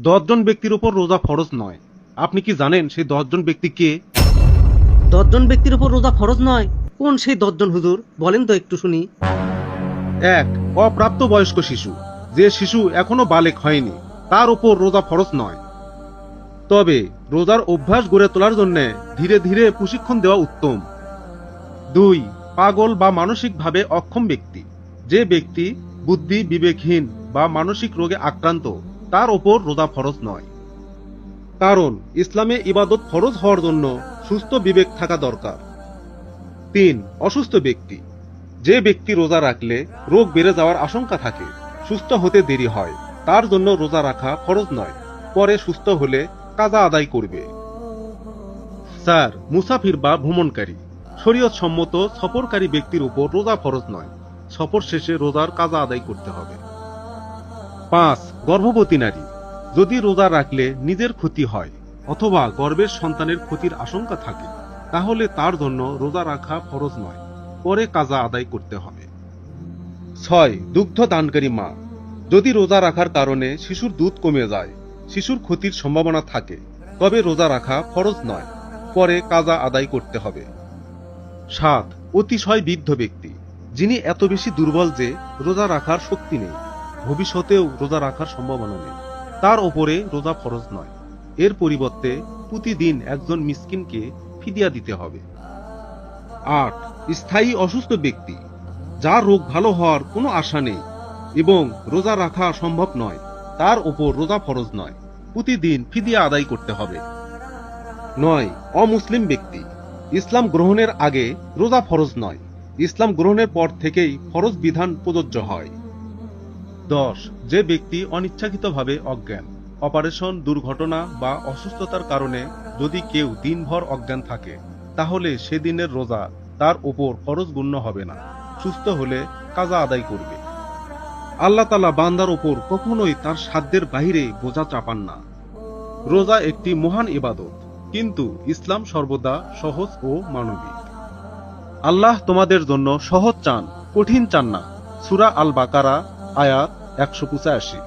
10 জন ব্যক্তির উপর রোজা ফরজ নয়। আপনি কি জানেন সেই 10 জন ব্যক্তি কে? 10 জন ব্যক্তির উপর রোজা ফরজ নয়? কোন সেই 10 জন হুজুর, বলেন তো একটু শুনি। 1. অপ্রাপ্তবয়স্ক শিশু। যে শিশু এখনো বালেক হয়নি, তার উপর রোজা ফরজ নয়। তবে রোজার অভ্যাস গড়ে তোলার জন্য ধীরে ধীরে প্রশিক্ষণ দেওয়া উত্তম। 2. পাগল বা মানসিকভাবে অক্ষম ব্যক্তি। যে ব্যক্তি বুদ্ধি বিবেকহীন বা মানসিক রোগে আক্রান্ত, তার ওপর রোজা ফরজ নয়। কারণ ইসলামে ইবাদত ফরজ হওয়ার জন্য সুস্থ বিবেক থাকা দরকার। 3. অসুস্থ ব্যক্তি। যে ব্যক্তি রোজা রাখলে রোগ বেড়ে যাওয়ার আশঙ্কা থাকে, সুস্থ হতে দেরি হয়, তার জন্য রোজা রাখা ফরজ নয়, পরে সুস্থ হলে কাজা আদায় করবে। 4. মুসাফির বা ভ্রমণকারী। শরীয়ত সম্মত সফরকারী ব্যক্তির উপর রোজা ফরজ নয়, সফর শেষে রোজার কাজা আদায় করতে হবে। 5. গর্ভবতী নারী। যদি রোজা রাখলে নিজের ক্ষতি হয় অথবা গর্ভের সন্তানের ক্ষতির আশঙ্কা থাকে, তাহলে তার জন্য রোজা রাখা ফরজ নয়, পরে কাজা আদায় করতে হবে। 6. দুগ্ধ দানকারী মা। যদি রোজা রাখার কারণে শিশুর দুধ কমে যায়, শিশুর ক্ষতির সম্ভাবনা থাকে, তবে রোজা রাখা ফরজ নয়, পরে কাজা আদায় করতে হবে। 7. অতিশয় বৃদ্ধ ব্যক্তি। যিনি এত বেশি দুর্বল যে রোজা রাখার শক্তি নেই, ভবিষ্যতেও রোজা রাখার সম্ভাবনা নেই, তার ওপরে রোজা ফরজ নয়, এর পরিবর্তে প্রতিদিন একজন মিসকিনকে ফিদিয়া দিতে হবে। 8. স্থায়ী অসুস্থ ব্যক্তি। যার রোগ ভালো হওয়ার কোনো আশা নেই এবং রোজা রাখা সম্ভব নয়, তার ওপর রোজা ফরজ নয়, প্রতিদিন ফিদিয়া আদায় করতে হবে। 9. অমুসলিম ব্যক্তি। ইসলাম গ্রহণের আগে রোজা ফরজ নয়, ইসলাম গ্রহণের পর থেকেই ফরজ বিধান প্রযোজ্য হয়। 10. যে ব্যক্তি অনিচ্ছাকৃতভাবে অজ্ঞান, অপারেশন, দুর্ঘটনা বা অসুস্থতার কারণে যদি কেউ দিনভর অজ্ঞান থাকে, তাহলে সেদিনের রোজা তার উপর ফরজ গণ্য হবে না, সুস্থ হলে কাজা আদায় করবে। আল্লাহ তাআলা বান্দার উপর কখনোই তার সাধ্যের বাইরে বোঝা চাপান না। রোজা একটি মহান ইবাদত, কিন্তু ইসলাম সর্বদা সহজ ও মানবিক। আল্লাহ তোমাদের জন্য সহজ চান, কঠিন চান না। সূরা আল বাকারা আয়াত 185।